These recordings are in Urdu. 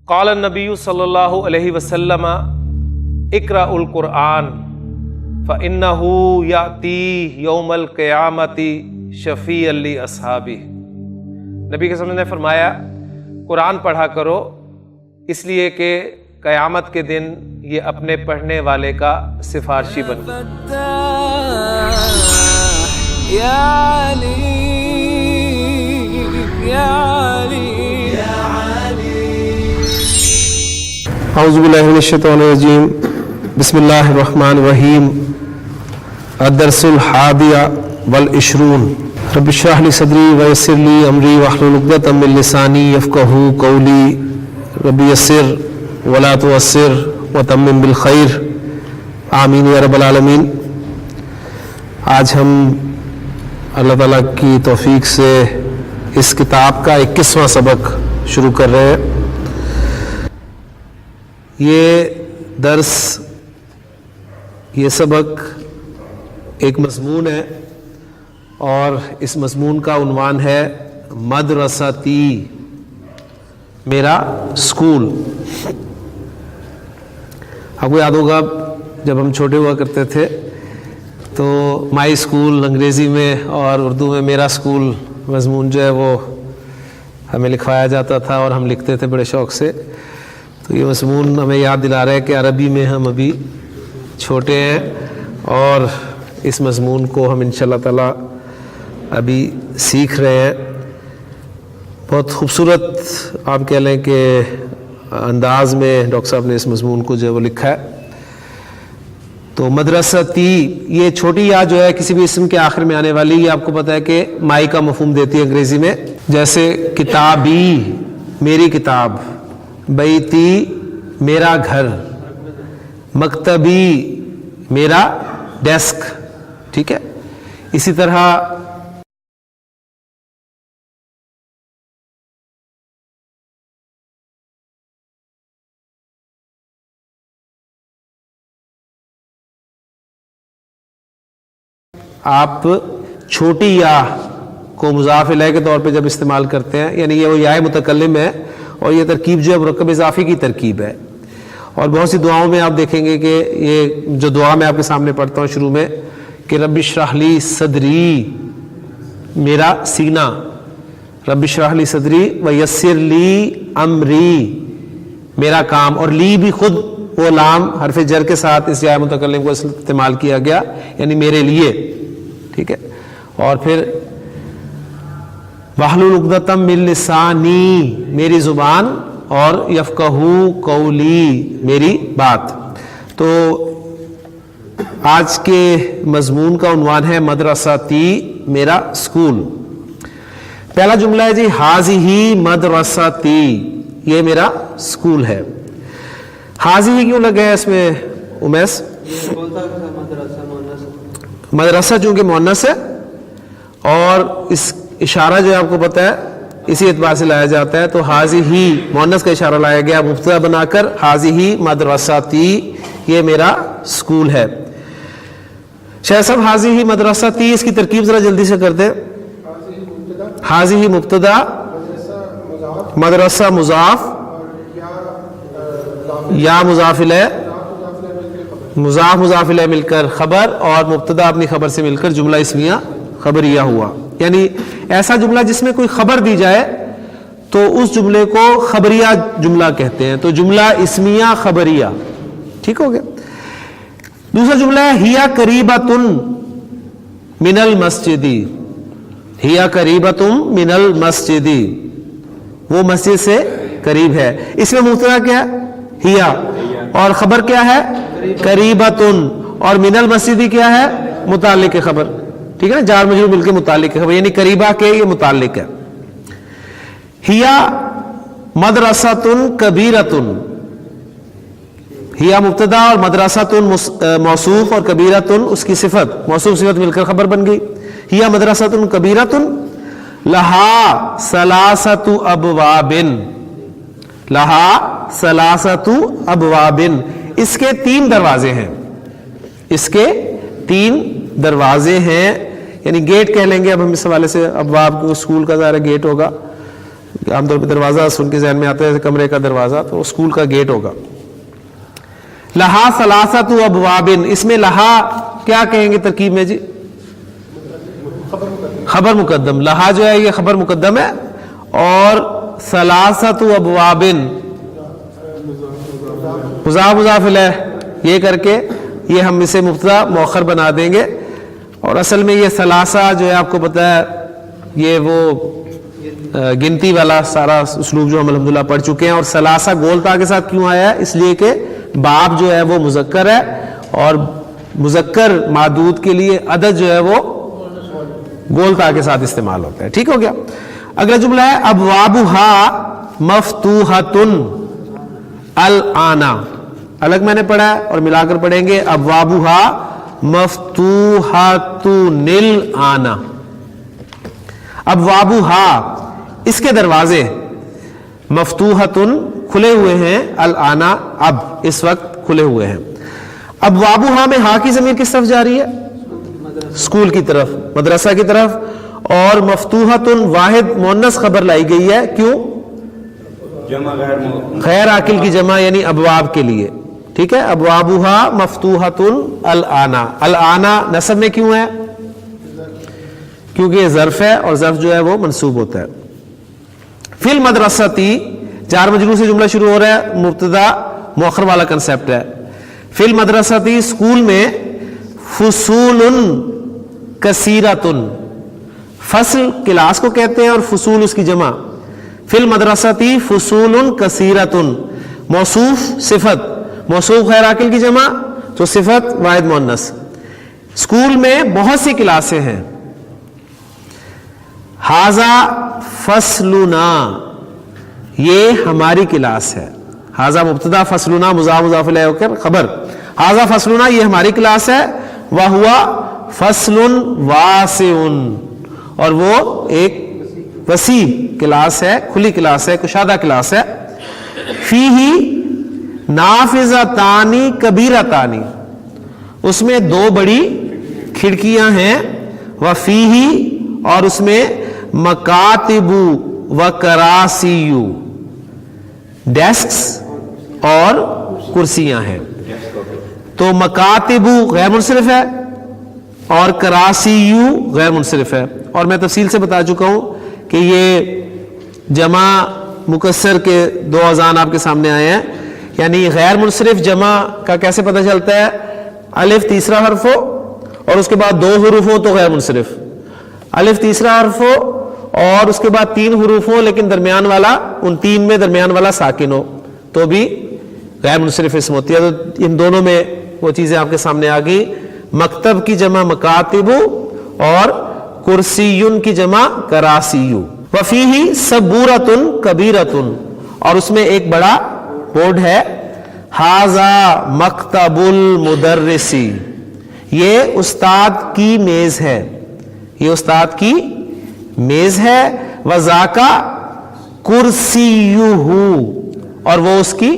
قال النبی صلی اللہ علیہ وسلم اقرأ القرآن فإنہ یأتی یوم القیامۃ شفیعا لأصحابہ۔ نبی کے نے فرمایا قرآن پڑھا کرو اس لیے کہ قیامت کے دن یہ اپنے پڑھنے والے کا سفارشی بن۔ اعوذ باللہ من الشیطان الرجیم، بسم اللہ الرحمن الرحیم۔ الدرس الحادی والعشرون، رب اشرح لی صدری ویسر لی امری واحلل عقدۃ من لسانی یفقہوا قولی، رب یسر ولا تعسر وتمم بالخیر، آمین یا رب العالمین۔ آج ہم اللہ تعالیٰ کی توفیق سے اس کتاب کا 21واں سبق شروع کر رہے ہیں۔ یہ درس، یہ سبق ایک مضمون ہے اور اس مضمون کا عنوان ہے مدرستی، میرا اسکول۔ آپ کو یاد ہوگا جب ہم چھوٹے ہوا کرتے تھے تو مائی اسکول انگریزی میں اور اردو میں میرا اسکول مضمون جو ہے وہ ہمیں لکھوایا جاتا تھا اور ہم لکھتے تھے بڑے شوق سے۔ تو یہ مضمون ہمیں یاد دلا رہا ہے کہ عربی میں ہم ابھی چھوٹے ہیں اور اس مضمون کو ہم انشاءاللہ تعالیٰ ابھی سیکھ رہے ہیں۔ بہت خوبصورت آپ کہہ لیں کہ انداز میں ڈاکٹر صاحب نے اس مضمون کو جو ہے وہ لکھا ہے۔ تو مدرستی، یہ چھوٹی یا جو ہے کسی بھی اسم کے آخر میں آنے والی، یہ آپ کو پتہ ہے کہ مائی کا مفہوم دیتی ہے انگریزی میں۔ جیسے کتابی، میری کتاب، بیتی، میرا گھر، مکتبی، میرا ڈیسک، ٹھیک ہے۔ اسی طرح آپ چھوٹی یا کو مضاف الیہ کے طور پہ جب استعمال کرتے ہیں، یعنی یہ وہ یا متکلم ہے اور یہ ترکیب جو ہے مرکب اضافی کی ترکیب ہے۔ اور بہت سی دعاؤں میں آپ دیکھیں گے کہ یہ جو دعا میں آپ کے سامنے پڑھتا ہوں شروع میں کہ رب اشرح لی صدری، میرا سینہ، رب اشرح لی صدری ویسر لی امری، میرا کام، اور لی بھی خود وہ لام حرف جر کے ساتھ اس یا متکلم کو استعمال کیا گیا، یعنی میرے لیے، ٹھیک ہے۔ اور پھر واحلل عقدۃ من لسانی، میری زبان، اور یفقہوا قولی، میری بات۔ تو آج کے مضمون کا عنوان ہے مدرستی، میرا اسکول۔ پہلا جملہ ہے جی ھذہ مدرستی، یہ میرا اسکول ہے۔ ھذہ کیوں لگا ہے اس میں امیس؟ مدرسہ چونکہ مؤنث ہے اور اس اشارہ جو آپ کو پتہ ہے اسی اعتبار سے لایا جاتا ہے، تو ھذہ مؤنث کا اشارہ لایا گیا مبتدا بنا کر، ھذہ مدرستی، یہ میرا اسکول ہے۔ شاہ صاحب ھذہ مدرستی، اس کی ترکیب ذرا جلدی سے کر دیں۔ ھذہ مبتدا، مدرسہ مضاف، یا مضاف الیہ، مضاف الیہ مل کر خبر، اور مبتدا اپنی خبر سے مل کر جملہ اسمیہ خبریہ ہوا۔ یعنی ایسا جملہ جس میں کوئی خبر دی جائے تو اس جملے کو خبریہ جملہ کہتے ہیں، تو جملہ اسمیہ خبریہ، ٹھیک ہو گیا۔ دوسرا جملہ ہے ہیا قریبۃ من المسجد، ہیا قریبۃ من المسجد، وہ مسجد سے قریب ہے۔ اس میں مبتدا کیا ہے؟ ہیا، اور خبر کیا ہے؟ قریبۃ، اور من المسجد کیا ہے؟ متعلق خبر، ٹھیک ہے نا، جار مجرور مل کے متعلق خبر، یعنی قریبہ کے یہ متعلق ہے۔ ہیا مدرسۃ کبیرۃ، ہیا مبتدا اور مدرسۃ موصوف اور کبیرۃ اس کی صفت، موصوف صفت مل کر خبر بن گئی۔ ہیا مدرسۃ کبیرۃ لہا ثلاثۃ ابواب، لہا ثلاثۃ ابواب، اس کے 3 دروازے ہیں، اس کے 3 دروازے ہیں، یعنی گیٹ کہہ لیں گے اب ہم اس حوالے سے، ابواب کو اسکول کا ظاہر گیٹ ہوگا، عام طور پہ دروازہ سن کے ذہن میں آتا ہے کمرے کا دروازہ، تو اسکول کا گیٹ ہوگا. لہا ثلاثۃ ابواب، اس میں لہا کیا کہیں گے ترکیب میں جی؟ خبر مقدم. لہا جو ہے یہ خبر مقدم ہے، اور ثلاثۃ ابواب مضاف الیہ یہ کر کے یہ ہم اسے مبتدا مؤخر بنا دیں گے. اور اصل میں یہ ثلاثہ جو ہے آپ کو پتہ ہے یہ وہ گنتی والا سارا اسلوب جو ہم الحمدللہ پڑھ چکے ہیں. اور ثلاثہ گول تا کے ساتھ کیوں آیا ہے؟ اس لیے کہ باب جو ہے وہ مذکر ہے، اور مذکر معدود کے لیے عدد جو ہے وہ گول تا کے ساتھ استعمال ہوتا ہے. ٹھیک ہو گیا. اگلا جملہ ہے ابوابھا مفتوحۃ الآن. الگ میں نے پڑھا ہے اور ملا کر پڑھیں گے ابوابھا مفتوحۃ الآن. ابوابھا اس کے دروازے، مفتوحۃ کھلے ہوئے ہیں، الآن اب اس وقت کھلے ہوئے ہیں. ابوابھا میں ہا کی ضمیر کس طرف جا رہی ہے؟ اسکول کی طرف، مدرسہ کی طرف. اور مفتوحۃ واحد مؤنث خبر لائی گئی ہے، کیوں؟ جمع غیر عاقل کی جمع یعنی ابواب کے لیے. ٹھیک ہے. ابوابھا مفتوحۃ الآن. الآن نصب میں کیوں ہے؟ کیونکہ یہ ظرف ہے، اور ظرف جو ہے وہ منصوب ہوتا ہے. فی المدرستی جار مجرور سے جملہ شروع ہو رہا ہے، مبتدا مؤخر والا کنسیپٹ ہے. فی المدرستی اسکول میں، فصول کثیرۃ، فصل کلاس کو کہتے ہیں اور فصول اس کی جمع. فی المدرستی فصول کثیرۃ، موصوف صفت، موصوف غیر عاقل کی جمع تو صفت واحد مؤنث. اسکول میں بہت سی کلاسیں ہیں. ھذا فصلنا، یہ ہماری کلاس ہے. ھذا مبتدا، فصلنا مضاف الیہ ہو کر خبر. ھذا فصلنا یہ ہماری کلاس ہے. وہوا فصل واسع، اور وہ ایک وسیع کلاس ہے، کھلی کلاس ہے، کشادہ کلاس ہے. فیہ نافذتان کبیرتان، اس میں دو بڑی کھڑکیاں ہیں. وفیہ، اور اس میں مکاتب و کراسی، ڈیسکس اور کرسیاں ہیں. تو مکاتب غیر منصرف ہے اور کراسی غیر منصرف ہے. اور میں تفصیل سے بتا چکا ہوں کہ یہ جمع مکسر کے دو اوزان آپ کے سامنے آئے ہیں. یعنی غیر منصرف جمع کا کیسے پتہ چلتا ہے؟ الف تیسرا حرف ہو اور اس کے بعد دو حروف ہو تو غیر منصرف. الف تیسرا حرف ہو اور اس کے بعد تین حروف ہو لیکن درمیان والا، ان تین میں درمیان والا ساکن ہو تو بھی غیر منصرف اسم ہوتی ہے. تو ان دونوں میں وہ چیزیں آپ کے سامنے آ گئی. مکتب کی جمع مکاتب اور کرسیون کی جمع کراسیو. وفیہ سبورۃ کبیرۃ، اور اس میں ایک بڑا بورڈ ہے. ھذا مکتب المدرسی، یہ استاد کی میز ہے، یہ استاد کی میز ہے. وذاک کرسیہ، اور وہ اس کی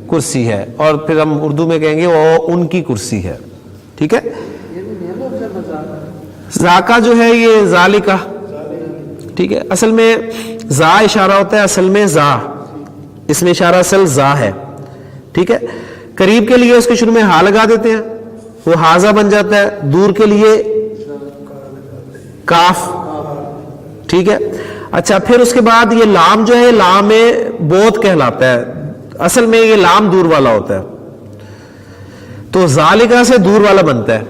کرسی ہے. اور پھر ہم اردو میں کہیں گے وہ ان کی کرسی ہے. ٹھیک ہے. ذاکا جو ہے یہ ذالکا، ٹھیک ہے. اصل میں زا اشارہ ہوتا ہے، اصل میں زا، اس میں اشارہ اصل زا ہے. ٹھیک ہے. قریب کے لیے اس کے شروع میں ہا لگا دیتے ہیں، وہ ہاذا بن جاتا ہے. دور کے لیے کاف. ٹھیک ہے. اچھا، پھر اس کے بعد یہ لام جو ہے لام بوت کہلاتا ہے. اصل میں یہ لام دور والا ہوتا ہے، تو ذالکا سے دور والا بنتا ہے.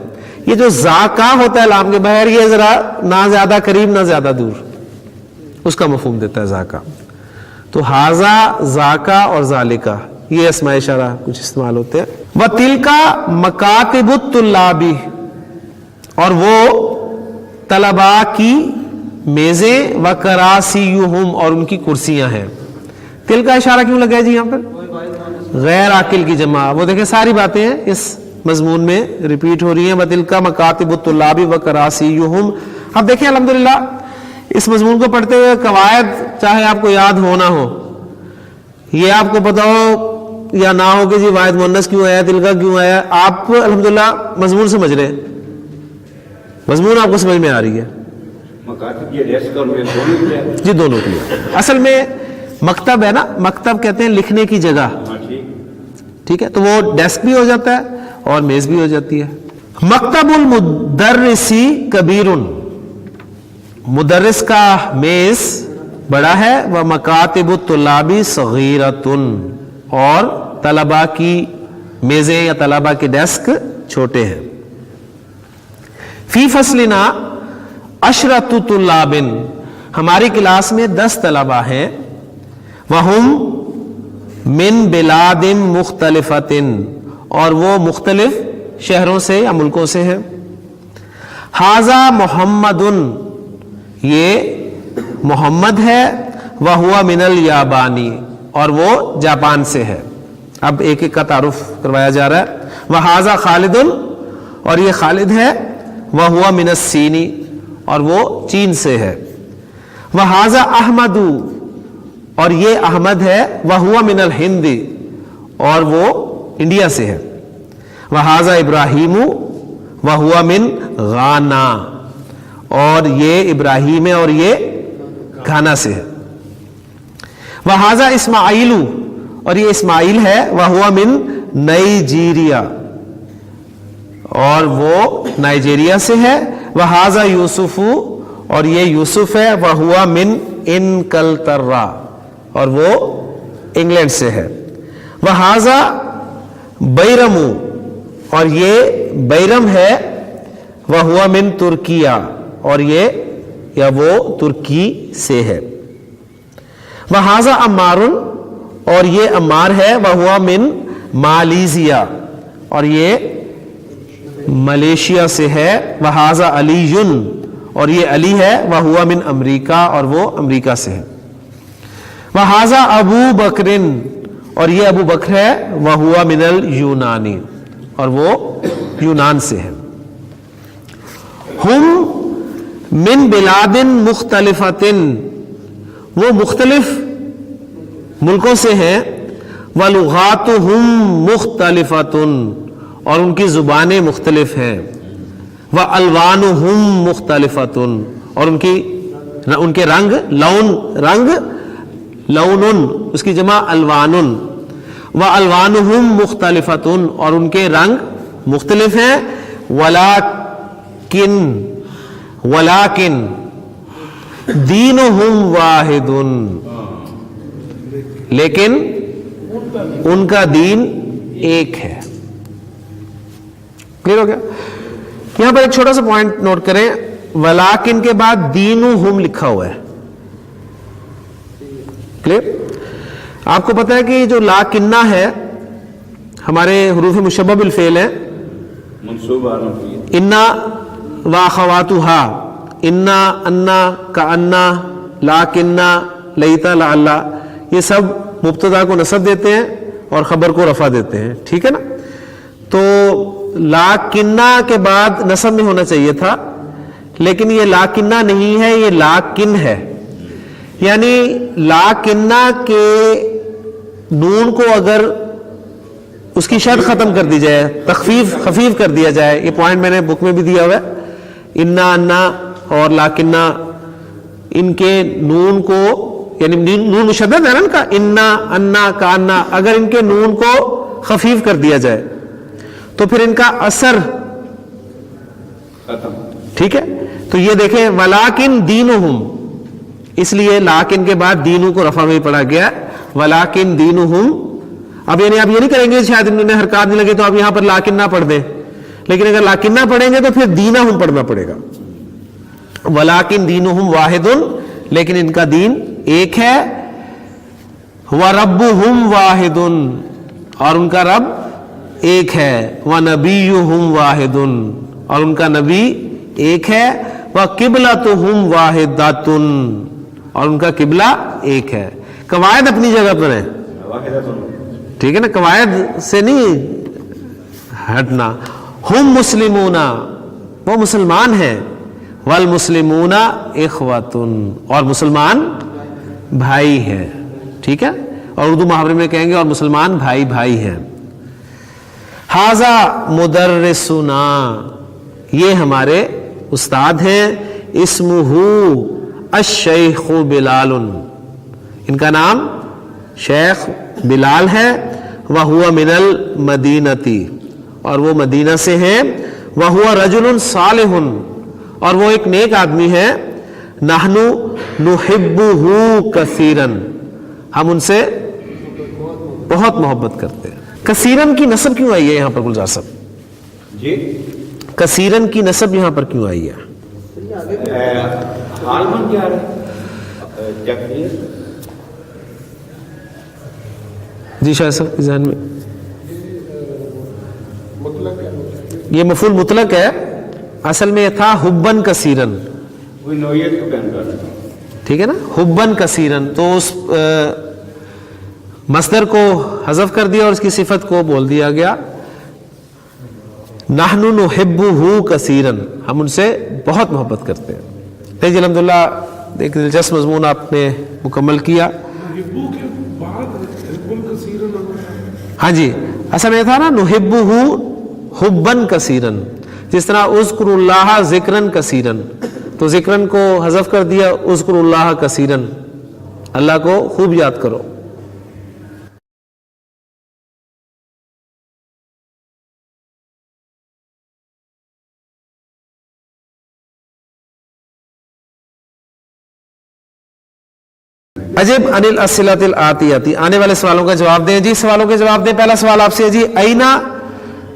یہ جو ذاکا ہوتا ہے لام کے بغیر، یہ ذرا نہ زیادہ قریب نہ زیادہ دور، اس کا مفہوم دیتا ہے ذاکا. تو ھذا، ذاکا اور ذالکا یہ اسماء اشارہ کچھ استعمال ہوتے ہیں. وَتِلْكَ مَكَاتِبُ الطُّلَّابِ، اور وہ طلباء کی میزیں، وَكَرَاسِيُّهُمْ، اور ان کی کرسیاں ہیں. تل کا اشارہ کیوں لگا ہے جی یہاں پر؟ غیر عاقل کی جمع. وہ دیکھیں ساری باتیں اس مضمون میں ریپیٹ ہو رہی ہیں. وَتِلْكَ مَكَاتِبُ الطُّلَّابِ وَكَرَاسِيُّهُمْ. اب دیکھیں الحمدللہ اس مضمون کو پڑھتے ہوئے قواعد چاہے آپ کو یاد ہو نہ ہو، یہ آپ کو پتا ہو یا نہ ہو کہ جی واحد مؤنث کیوں آیا، تلکا کیوں آیا، آپ الحمدللہ مضمون سمجھ رہے ہیں، مضمون آپ کو سمجھ میں آ رہی ہے. کاتب یہ ڈیسک اور میز دونوں کے لیے؟ جی دونوں کے لیے. اصل میں مکتب ہے نا, مکتب کہتے ہیں لکھنے کی جگہ, ہاں ٹھیک. ٹھیک ہے, تو وہ ڈیسک بھی ہو جاتا ہے اور میز بھی ہو جاتی ہے. مکتب المدرسی کبیر, مدرس کا میز بڑا ہے. وہ مکاتب الطلابی صغیرۃ, اور طلباء کی میزیں یا طلباء کے ڈیسک چھوٹے ہیں. فی فصلنا عشرۃ طلاب, ہماری کلاس میں 10 طلباء ہیں. وہم من بلاد مختلفۃ, اور وہ مختلف شہروں سے یا ملکوں سے ہیں. ھذا محمد, یہ محمد ہے. وہو من الیابانی, اور وہ جاپان سے ہے. اب ایک ایک کا تعارف کروایا جا رہا ہے. وھذا خالد, اور یہ خالد ہے. وہو من الصینی, اور وہ چین سے ہے. وھذا احمد, اور یہ احمد ہے. وہو من الہند, اور وہ انڈیا سے ہے. وھذا ابراہیم, وہو من غانا, اور یہ ابراہیم ہے اور یہ گھانا سے ہے. وھذا اسماعیل, اور یہ اسماعیل ہے. وہو من نائجیریا, اور وہ نائجیریا سے ہے. وھذا یوسف, اور یہ یوسف ہے. وہو من انکلترا, اور وہ انگلینڈ سے ہے. وھذا بیرم, اور یہ بیرم ہے. وہو من ترکیہ, اور یہ یا وہ ترکی سے ہے. وھذا عمار, اور یہ عمار ہے. وہو من مالیزیا, اور یہ ملیشیا سے ہے. وھذا علی, اور یہ علی ہے. وہو من امریکہ, اور وہ امریکہ سے ہے. وھذا ابو بکر, اور یہ ابو بکر ہے. وہو من الیونانی, اور وہ یونان سے ہے. ہم من بلاد مختلفۃ, وہ مختلف ملکوں سے ہیں. ولغاتہم مختلفۃ, اور ان کی زبانیں مختلف ہیں. والوانہم مختلفۃ, اور ان کے رنگ, لون, اس کی جمع الوان. والوانہم مختلفۃ, اور ان کے رنگ مختلف ہیں. ولکن دینہم واحد, لیکن ان کا دین ایک ہے. کلیئر ہو گیا؟ یہاں پر ایک چھوٹا سا پوائنٹ نوٹ کریں. ولیکن کے بعد دینہم لکھا ہوا ہے. کلیئر؟ آپ کو پتا ہے کہ جو لاکنہ ہے ہمارے حروف مشبہ بالفعل ہے. منصوبہ انا واخواتھا, انا, انا, کانا, لاکنہ, لیتا, لعلہ, یہ سب مبتدا کو نصب دیتے ہیں اور خبر کو رفع دیتے ہیں. ٹھیک ہے نا؟ تو لاکنہ کے بعد نصب میں ہونا چاہیے تھا, لیکن یہ لاکنہ نہیں ہے, یہ لاکن ہے. یعنی لاکنہ کے نون کو اگر اس کی شرط ختم کر دی جائے, خفیف کر دیا جائے, یہ پوائنٹ میں نے بک میں بھی دیا ہوا ہے. انا, انا اور لاکنہ, ان کے نون کو, یعنی نون مشدد ہے نا ان کا, انا, انا, کانا, اگر ان کے نون کو خفیف کر دیا جائے تو پھر ان کا اثر ختم. ٹھیک ہے؟ تو یہ دیکھیں ولیکن دینہم, اس لیے لاکن کے بعد دینوں کو رفع میں پڑھا گیا. ولیکن دینہم, اب یعنی آپ یہ نہیں کریں گے شاید انہوں نے حرکات نہیں لگے تو آپ یہاں پر لاکن نہ پڑھ دیں, لیکن اگر لاکن نہ پڑھیں گے تو پھر دینہم پڑھنا پڑے گا. ولیکن دینہم واحد, لیکن ان کا دین ایک ہے. وربہم واحد, اور ان کا رب ایک ہے. ونبیہم واحد, اور ان کا نبی ایک ہے. وقبلتہم واحدۃ, اور ان کا قبلہ ایک ہے. قواعد اپنی جگہ پر ہیں, ٹھیک ہے نا, قواعد سے نہیں ہٹنا. ہم مسلمون, وہ مسلمان ہیں. والمسلمون اخوۃ, اور مسلمان بھائی ہیں. ٹھیک ہے, اور اردو محاورے میں کہیں گے اور مسلمان بھائی بھائی ہیں. ھذا مدرسنا, یہ ہمارے استاد ہیں. اسمہ الشیخ بلال، ان کا نام شیخ بلال ہے، وہو من المدینتی، اور وہ مدینہ سے ہیں، وہو رجل صالح، اور وہ ایک نیک آدمی ہے، نحن نحبہ کثیرا، ہم ان سے بہت محبت کرتے ہیں۔ کثیرن کی نسب کیوں آئی ہے یہاں پر گلزار صاحب؟ جی کثیرن کی نسب یہاں پر کیوں آئی ہے؟ حال میں کیا ہے جب جی شاہ صاحب کے ذہن میں یہ مفعول مطلق ہے، اصل میں یہ تھا حبن کثیرن، کوئی نوعیت کو بیان کر رہا ہے، ٹھیک ہے نا، حبن کثیرن، تو اس مصدر کو حذف کر دیا اور اس کی صفت کو بول دیا گیا، نحن نحبہ کثیرن، ہم ان سے بہت محبت کرتے ہیں۔ جی الحمدللہ ایک دلچسپ مضمون آپ نے مکمل کیا۔ ہاں جی، اصل میں تھا نا نحبہ حبن کثیرن، جس طرح اذکر اللہ ذکرن کثیرن، تو ذکرن کو حذف کر دیا، اذکر اللہ کثیرن، اللہ کو خوب یاد کرو۔ عجب عن الاسئلۃ الآتیۃ، آنے والے سوالوں کا جواب دیں جی، سوالوں کے جواب دیں۔ پہلا سوال آپ سے ہے جی، این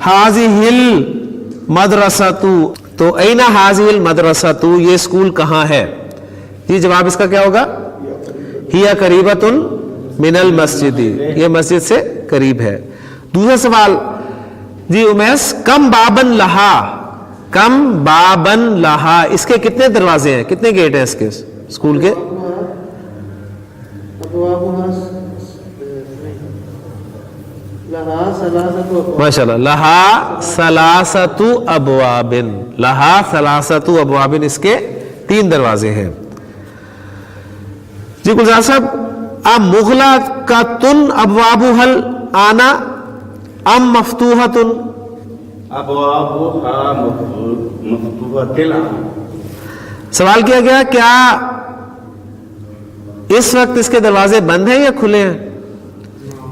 ھذہ المدرسۃ، تو این ھذہ المدرسۃ، یہ اسکول کہاں ہے؟ جی جواب اس کا کیا ہوگا؟ ہی قریبۃ من المسجد، یہ مسجد سے قریب ہے۔ دوسرا سوال جی امیس، کم بابن لہا، کم بابن لہا، اس کے کتنے دروازے ہیں، کتنے گیٹ ہیں اس کے اسکول کے؟ ماشاء اللہ، لہا ثلاثۃ ابواب، لہا ثلاثۃ ابواب، اس کے 3 دروازے ہیں۔ جی گلزار صاحب، مغلقۃ ابوابها الآن ام مفتوحۃ؟ ابوابها مفتوحۃ الآن، سوال کیا گیا کیا اس وقت اس کے دروازے بند ہیں یا کھلے ہیں؟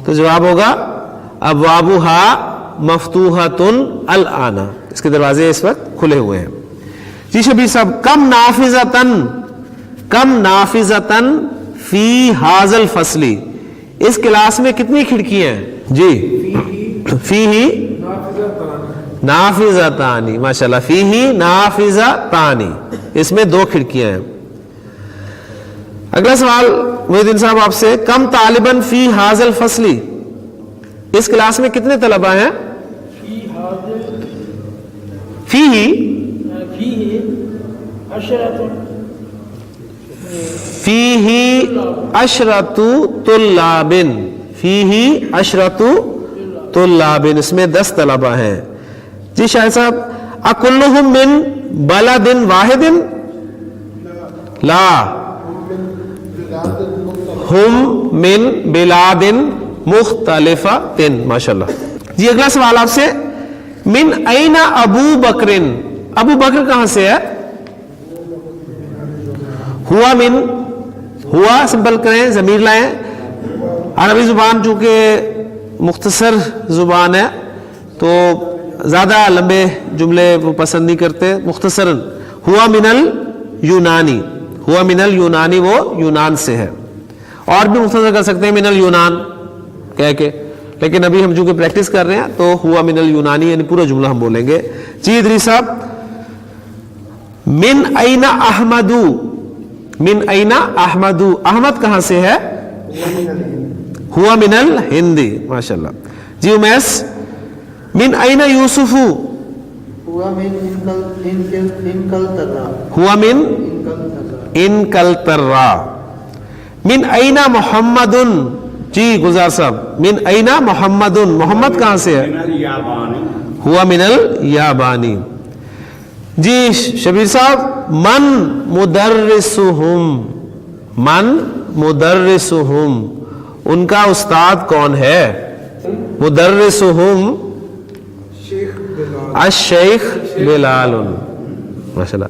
تو جواب ہوگا ابوابها مفتوحۃ الآن، اس کے دروازے اس وقت کھلے ہوئے ہیں۔ جی شبیر صاحب، کم نافذۃ فی ھذا الفصل، اس کلاس میں کتنی کھڑکیاں ہیں؟ جی فیہ نافذتان، ماشاءاللہ، فیہ نافذتان، اس میں 2 کھڑکیاں ہیں۔ اگلا سوال محی الدین صاحب آپ سے، کم طالباً فی ھذا الفصل، اس کلاس میں کتنے طلبہ ہیں؟ فیہ عشرۃ طلاب، فیہ عشرۃ طلاب، اس میں 10 طلبہ ہیں۔ جی شاہد صاحب، اکلہم من بلد واحد؟ لا، ہم من بلاد مختلفۃ، ماشاءاللہ۔ جی اگلا سوال آپ سے، من این ابو بکر، ابو بکر کہاں سے ہے؟ ہوا من، ہوا سمپل کریں، ضمیر لائیں، عربی زبان چونکہ مختصر زبان ہے تو زیادہ لمبے جملے وہ پسند نہیں کرتے، مختصراً ہوا من الیونانی، ہوا من الیونانی، وہ یونان سے ہے، اور بھی مختصر کر سکتے ہیں من الیونان کہہ کے، لیکن ابھی ہم چونکہ پریکٹس کر رہے ہیں تو ہوا من الیونانی یعنی پورا جملہ ہم بولیں گے۔ جی ادریس صاحب، من این احمد، من این احمد، احمد کہاں سے ہے؟ ہوا من الہند، ماشاءاللہ۔ جی امیس، من این یوسف، ہوا من انکلترا، من این محمد، جی گلزار صاحب، من این محمد، محمد کہاں سے ہے؟ ہوا من الیابانی۔ جی شبیر صاحب، من مدرسہم، من مدرسہم، ان کا استاد کون ہے؟ مدرسہم الشیخ بلال، ماشاءاللہ۔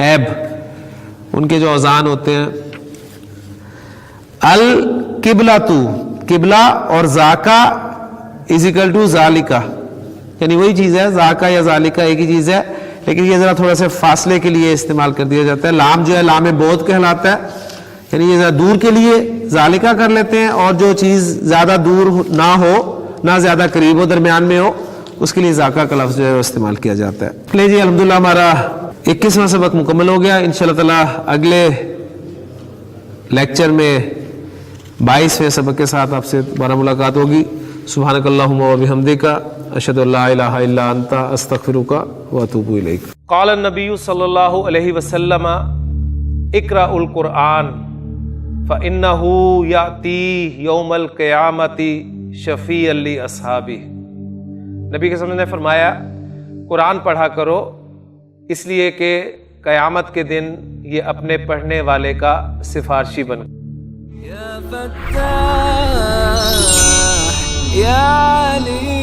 عیب ان کے جو اوزان ہوتے ہیں. القبلۃ قبلہ اور ذاکا از اکول ٹو ذالکا، یعنی وہی چیز ہے، ذاکا یا ذالکا ایک ہی چیز ہے، لیکن یہ ذرا تھوڑا سے فاصلے کے لیے استعمال کر دیا جاتا ہے. لام جو ہے لام بعد کہلاتا ہے، یعنی یہ ذرا دور کے لیے ذالکا کر لیتے ہیں، اور جو چیز زیادہ دور نہ ہو نہ زیادہ قریب ہو، درمیان میں ہو، اس کے لیے ذاکا کا لفظ جو ہے وہ استعمال کیا جاتا ہے. لے جی الحمدللہ ہمارا 21واں سبق مکمل ہو گیا. انشاءاللہ تعالی اگلے لیکچر میں 22ویں سبق کے ساتھ آپ سے دوبارہ ملاقات ہوگی. سبحانک اللہم و بحمدک، اشہد ان لا الہ الا انت، استغفرک و اتوب الیک. قال النبی صلی اللہ علیہ وسلم اقرأ القرآن فإنہ یأتی یوم القیامت شفیعا لأصحابہ. نبی کے صلی اللہ علیہ وسلم نے فرمایا قرآن پڑھا کرو، اس لیے کہ قیامت کے دن یہ اپنے پڑھنے والے کا سفارشی بن. یا فتاح یا علی